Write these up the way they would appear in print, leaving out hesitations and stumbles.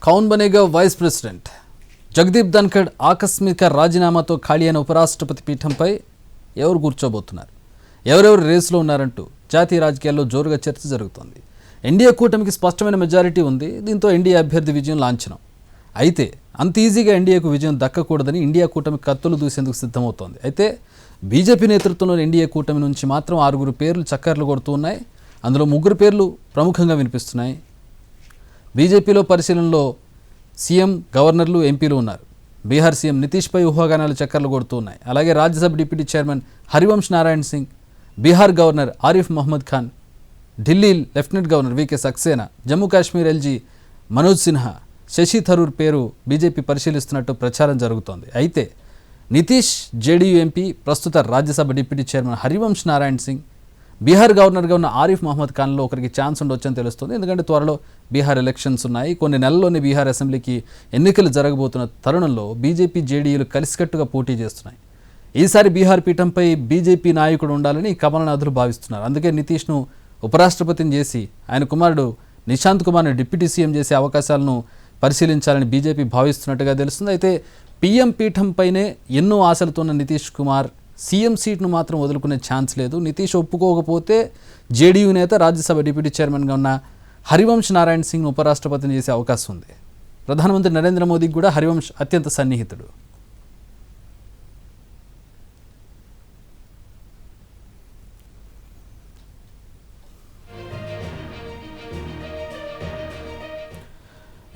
కౌన్ Banega vice president Jagdeep Dhankhar ఆకస్మిక రాజీనామాతో ఖాళీ అయిన ఉపరాష్ట్రపతి పీఠంపై ఎవరు కూర్చోబోతున్నారు, ఎవరెవరు రేసులో ఉన్నారంటూ జాతీయ రాజకీయాల్లో జోరుగా చర్చ జరుగుతోంది. ఎన్డీఏ కూటమికి స్పష్టమైన మెజారిటీ ఉంది. దీంతో ఎన్డీఏ అభ్యర్థి విజయం లాంఛనం. అయితే అంత ఈజీగా ఎన్డీఏకు విజయం దక్కకూడదని ఇండియా కూటమి కత్తులు దూసేందుకు సిద్ధమవుతోంది. అయితే బీజేపీ నేతృత్వంలోని ఎన్డీఏ కూటమి నుంచి మాత్రం 6 పేర్లు చక్కర్లు కొడుతూ ఉన్నాయి. అందులో 3 పేర్లు ప్రముఖంగా వినిపిస్తున్నాయి. బీజేపీలో పరిశీలనలో సీఎం, గవర్నర్లు, ఎంపీలు ఉన్నారు. బీహార్ సీఎం నితీష్పై ఊహాగానాలు చక్కర్లు కొడుతూ ఉన్నాయి. అలాగే Rajya Sabha deputy chairman Harivansh Narayan Singh, Bihar governor Arif Mohammad Khan, Delhi lieutenant governor VK Saxena, Jammu Kashmir LG Manoj Sinha, Shashi Tharoor పేరు బీజేపీ పరిశీలిస్తున్నట్టు ప్రచారం జరుగుతోంది. అయితే నితీష్ జేడీయూ ఎంపీ, ప్రస్తుత రాజ్యసభ డిప్యూటీ చైర్మన్ హరివంశ్ నారాయణ్ సింగ్, బీహార్ గవర్నర్గా ఉన్న ఆరిఫ్ మహమ్మద్ ఖాన్లో ఒకరికి ఛాన్స్ ఉండొచ్చని తెలుస్తుంది. ఎందుకంటే త్వరలో బీహార్ ఎలక్షన్స్ ఉన్నాయి. కొన్ని నెలల్లోనే బీహార్ అసెంబ్లీకి ఎన్నికలు జరగబోతున్న తరుణంలో బీజేపీ, జేడీయూలు కలిసికట్టుగా పోటీ చేస్తున్నాయి. ఈసారి బీహార్ పీఠంపై బీజేపీ నాయకుడు ఉండాలని కమలనాథులు భావిస్తున్నారు. అందుకే నితీష్ను ఉపరాష్ట్రపతిని చేసి ఆయన కుమారుడు నిశాంత్ కుమార్ను డిప్యూటీ సీఎం చేసే అవకాశాలను పరిశీలించాలని బీజేపీ భావిస్తున్నట్టుగా తెలుస్తుంది. అయితే పీఎం పీఠంపైనే ఎన్నో ఆశలతో ఉన్న నితీష్ కుమార్ సీఎం సీట్ను మాత్రం వదులుకునే ఛాన్స్ లేదు. నితీష్ ఒప్పుకోకపోతే జేడీయూ నేత, రాజ్యసభ డిప్యూటీ చైర్మన్గా ఉన్న హరివంశ్ నారాయణ్ సింగ్ను ఉపరాష్ట్రపతిని చేసే అవకాశం ఉంది. ప్రధానమంత్రి నరేంద్ర మోదీకి కూడా హరివంశ్ అత్యంత సన్నిహితుడు.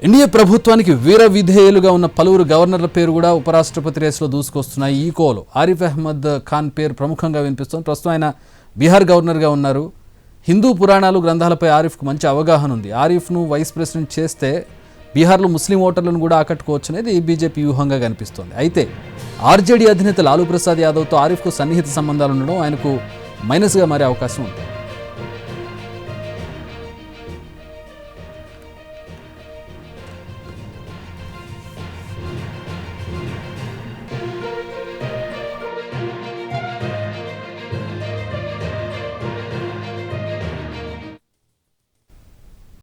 ఎన్డీఏ ప్రభుత్వానికి వీర విధేయులుగా ఉన్న పలువురు గవర్నర్ల పేరు కూడా ఉపరాష్ట్రపతి రేసులో దూసుకొస్తున్నాయి. ఈ కోలో ఆరిఫ్ అహ్మద్ ఖాన్ పేరు ప్రముఖంగా వినిపిస్తుంది. ప్రస్తుతం ఆయన బీహార్ గవర్నర్గా ఉన్నారు. హిందూ పురాణాలు, గ్రంథాలపై ఆరిఫ్కు మంచి అవగాహన ఉంది. ఆరిఫ్ను వైస్ ప్రెసిడెంట్ చేస్తే బీహార్లో ముస్లిం ఓటర్లను కూడా ఆకట్టుకోవచ్చు అనేది బీజేపీ వ్యూహంగా కనిపిస్తోంది. అయితే ఆర్జేడీ అధినేత లాలూ ప్రసాద్ యాదవ్తో ఆరిఫ్కు సన్నిహిత సంబంధాలు ఉండడం ఆయనకు మైనస్గా మారే అవకాశం ఉంది.